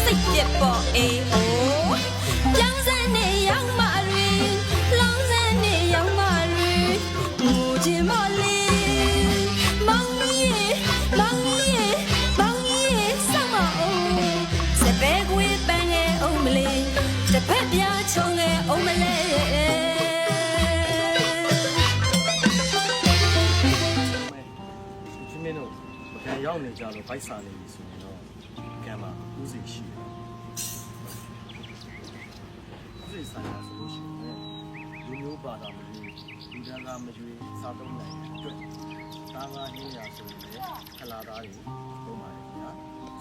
စိတ်ပြက်ပေါ်အေးဟိုပြောင်းစံနေရောက်မှတွေလောင်းစံနေရောက်မှတွေငိုချင်မော်လေးမောင်ကြီးမောင်ကြီးမောင်ကြီးဆောက်မအောင်စပယ်ကွေးပန်းငယ်အောင်မလေးတစ်ဖက်ပြားချုံငယ်အောင်မလေးရောက်နေကြလို့ဗိုက်စာနေပြီဆိုရင်တော့ကံမှာဦးစီရှိတယ်ဦးစီဆိုင်ရာဆိုလို့ရှိရင်လူမျိုးပါတာမလို့လူတန်းသားမရွေးစားသုံးနိုင်တဲ့အတွက်သားငါဟင်းရဆိုရင်လည်းခလာသားတွေပုံပါတယ်ခင်ဗျာ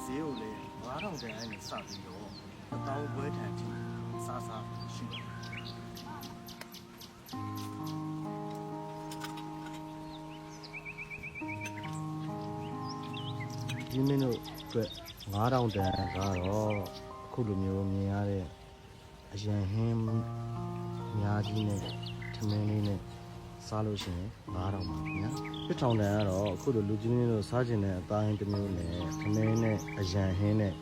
ဈေးကိုလည်း9000တန်အဲ့နဲ့စပြီးတော့1000ခွဲထန်ထိစားရှိတယ်ဒီမင်းတို့အတွက်9000တန်ကတော့အခုလိုမျိုးမြင်ရတဲ့အရန်ဟင်းများကြီးနဲ့ထမင်းလေးနဲ့စားလို့ရှိရင်9000ပါခင်ဗျာ1000တန်ကတော့အခုလိုလူကြီးမင်းတို့စားကျင်တဲ့အသားဟင်းတစ်မျိုးနဲ့ထမင်းနဲ့အရန်ဟင်းနဲ့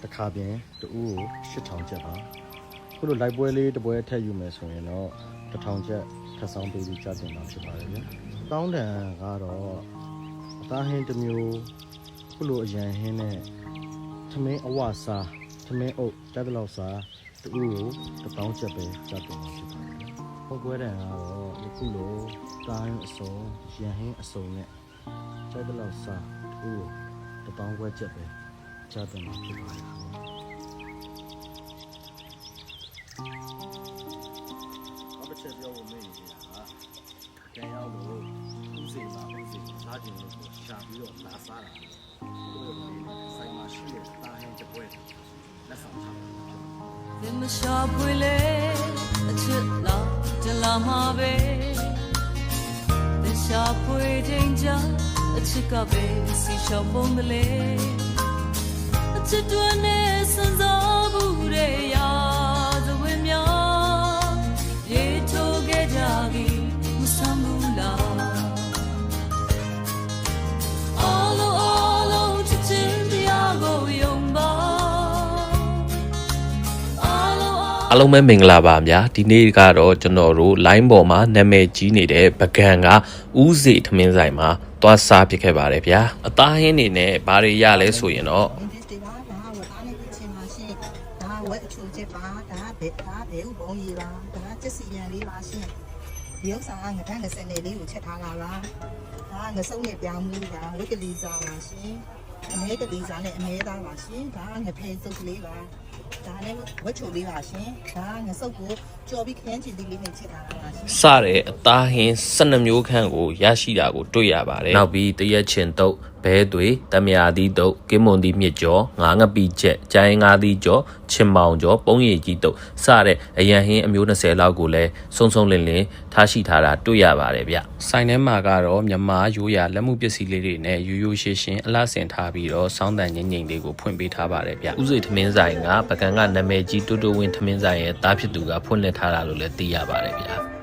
တစ်ခါပြင်တူကို8000ကျပ်ပါအခုလိုလိုက်ပွဲလေးတစ်ပွဲထည့်ယူမယ်ဆိုရင်တော့1000ကျပ်ထပ်ဆောင်ပေးပြီးကြတင်မှာဖြစ်ပါတယ်ဗျာ1000တန်ကတော့အသားဟင်းတစ်မျိုးခုလိုအရန်ဟင်းနဲ့သမင်းအဝစားသမင်းအုပ်တက်တလောက်စားတူကို1000ကျပ်ပဲကြတ်တယ်ဖြစ်ပါတယ်။ဟောကွဲတဲ့ကတော့ခုလိုတိုင်းအစုံရန်ဟင်းအစုံနဲ့တက်တလောက်စားတူကို1000ခွဲကျပ်ပဲကြတ်တယ်ဖြစ်ပါတယ်။ဘာတစ်ချက်ပြောဖို့မေ့နေတာကကြံရောက်လို့ဦးစိန်ပါဦးစိန်စားကြည့်လို့ရှာပြီးတော့လာစားတာဆိုင်မှာရှိတဲ့တာဟင်းတစ်ပွဲလက်ဆောင်ချတယ်။ဒီမရှာပွေလေအချစ်လောက်တလာမှာပဲ။ဒီရှာပွေချိန်ချအချစ်ကပဲစီရှောက်ပုံမလဲ။အချစ်တွန်းနဲ့စံစားဘူးတဲ့ရာသဝင်းများရေထိုးခဲ့ကြပြီမဆမ်းဘူးလားအားလုံးပဲမင်္ဂလာပါဗျာဒီနေ့ကတော့ကျွန်တော်တို့ line ပေါ်မှာနာမည်ကြီးနေတဲ့ပကံကဦးစီထမင်းဆိုင်မှာသွားစားဖြစ်ခဲ့ပါတယ်ဗျာအသားဟင်းနေနဲ့ဘာတွေရလဲဆိုရင်တော့ဒါဝက်အချိုချက်ပါဒါဘဲဥပုံကြီးပါဒါကျက်စီရန်လေးပါရှင်ဒီဥစ္စာကငါးတန်း20နဲ့လေးကိုချက်ထားတာပါဒါငစုံနဲ့ပြောင်းမှုဒါဝက်ကလေးစားပါရှင်အမဲကလေးစားနဲ့အမဲသားပါရှင်ဒါငဖဲစုပ်ကလေးပါဒါလည်းဝက်ချိုလေးပါရှင်ဒါငစုပ်ကိုကြော်ပြီးခင်းချင်လေးနဲ့ချက်ထားတာပါရှင်စတဲ့အသားဟင်း12မျိုးခန့်ကိုရရှိတာကိုတွေ့ရပါတယ်နောက်ပြီးတရက်ချင်တုပ်ဘဲသွေတမယာသီးတုပ်ကင်းမွန်သီးမြစ်ကျော်ငါးငပိချက်ကျိုင်းငါးသီးကျော်ချင်မောင်ကျော်ပုံးရည်ကြီးတုပ်စတဲ့အရန်ဟင်းအမျိုး20လောက်ကိုလည်းစုံစုံလင်လင်ထားရှိထားတာတွေ့ရပါတယ်ဗျဆိုင်ထဲမှာကတော့မြမရိုးရာလက်မှုပစ္စည်းလေးတွေနဲ့ရိုးရိုးရှင်းရှင်းအလှဆင်ထားပြီးတော့စောင်းတန်ငိမ့်ငိမ့်လေးကိုဖွင့်ပေးထားပါတယ်ဗျဥစိထမင်းဆိုင်ကပကံကနာမည်ကြီးတူတူဝင်းထမင်းဆိုင်ရဲ့တားဖြစ်သူကဖွင့်လှစ်ထားတာလို့လည်းသိရပါတယ်ဗျ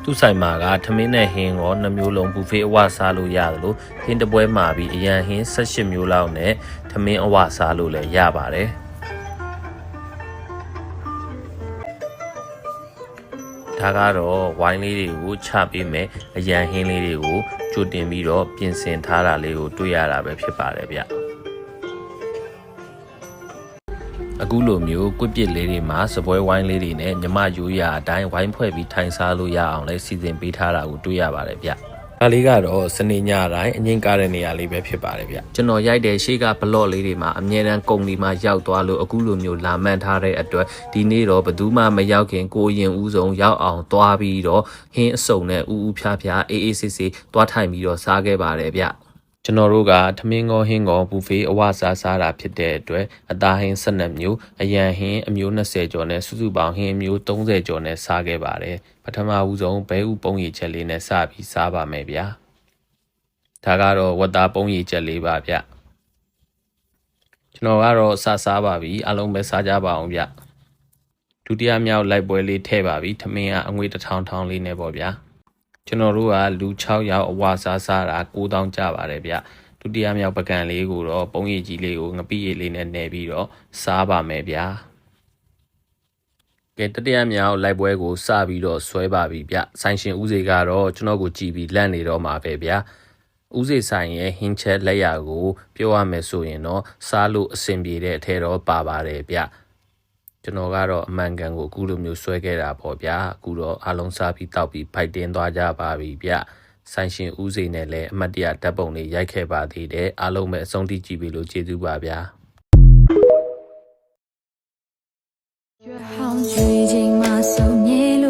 သူ့ဆိုင်မှာကထမင်းနဲ့ဟင်းရော2မျိုးလုံးဘူဖေးအဝစားလို့ရတယ်လို့ဟင်းတပွဲမှာပြီးအရန်ဟင်း18မျိုးလောက်နဲ့ထမင်းအဝစားလို့လည်းရပါတယ်ဒါကတော့ဝိုင်းလေးတွေကိုချပေးမယ်အရန်ဟင်းလေးတွေကိုကြိုတင်ပြီးတော့ပြင်ဆင်ထားတာလေးကိုတွေ့ရတာပဲဖြစ်ပါတယ်ဗျအခုလိုမျိုးကွစ်ပစ်လေးတွေမှာစပွဲဝိုင်းလေးတွေနဲ့ညီမရိုးရာအတိုင်းဝိုင်းဖွဲ့ပြီးထိုင်စားလို့ရအောင်လဲစီစဉ်ပေးထားတာကိုတွေ့ရပါတယ်ဗျ။ဒါလေးကတော့စနေညတိုင်းအငင်းကားတဲ့နေရာလေးပဲဖြစ်ပါတယ်ဗျ။ကျွန်တော်ရိုက်တဲ့ရှေ့ကဘလော့လေးတွေမှာအမြဲတမ်းကုန်ဒီမှာရောက်သွားလို့အခုလိုမျိုးလာမှန်းထားတဲ့အတွက်ဒီနေ့တော့ဘယ်သူမှမရောက်ခင်ကိုရင်ဦးဆုံးရောက်အောင်သွားပြီးတော့ဟင်းအစုံနဲ့ဥဥဖြားဖြားအေးအေးဆေးဆေးသွားထိုင်ပြီးတော့စားခဲ့ပါတယ်ဗျ။ကျွန်တော်တို့ကထမင်းကောဟင်းကောဘူဖေးအဝစားတာဖြစ်တဲ့အတွက်အသားဟင်း12မျိုးအရန်ဟင်းအမျိုး20ကျော်နဲ့စုစုပေါင်းဟင်းအမျိုး30ကျော်နဲ့စားခဲ့ပါတယ်ပထမဦးဆုံးဘဲဥပုံရည်ချက်လေးနဲ့စပြီးစားပါမယ်ဗျာဒါကတော့ဝတ်သားပုံရည်ချက်လေးပါဗျကျွန်တော်ကတော့စားပါပြီအားလုံးပဲစားကြပါအောင်ဗျဒုတိယမြောက်လိုက်ပွဲလေးထည့်ပါပြီထမင်းကအငွေ1000ထောင်လေးနဲ့ပေါ့ဗျာ ကျွန်တော်တို့ကလူ6ယောက်အဝစားစားတာ9000ကျပါတယ်ဗျဒုတိယမြောက်ပကံလေးကိုတော့ပုံရည်ကြီးလေးကိုငပိရည်လေးနဲ့နှဲပြီးတော့စားပါမယ်ဗျာကဲတတိယမြောက်လိုက်ပွဲကိုစပြီးတော့ဆွဲပါပြီဗျဆိုင်ရှင်ဦးစေကတော့ကျွန်တော်ကိုကြည်ပြီးလန့်နေတော့မှာပဲဗျာဦးစေဆိုင်ရဲ့ဟင်းချက်လက်ရာကိုပြောရမယ်ဆိုရင်တော့စားလို့အဆင်ပြေတဲ့အထဲတော့ပါပါတယ်ဗျကျွန်တော်ကတော့အမှန်ကန်ကိုအခုလိုမျိုးဆွဲခဲ့တာပေါ့ဗျာအခုတော့အားလုံးစားပြီးတောက်ပြီးဖိုက်တင်းသွားကြပါပြီဗျဆိုင်ရှင်ဦးစေနဲ့လည်းအမတ်တရဓာတ်ပုံလေးရိုက်ခဲ့ပါသေးတယ်အားလုံးပဲအဆုံးထိကြည့်ပြီးလို့ကျေးဇူးပါဗျာ好，最近马上夜路。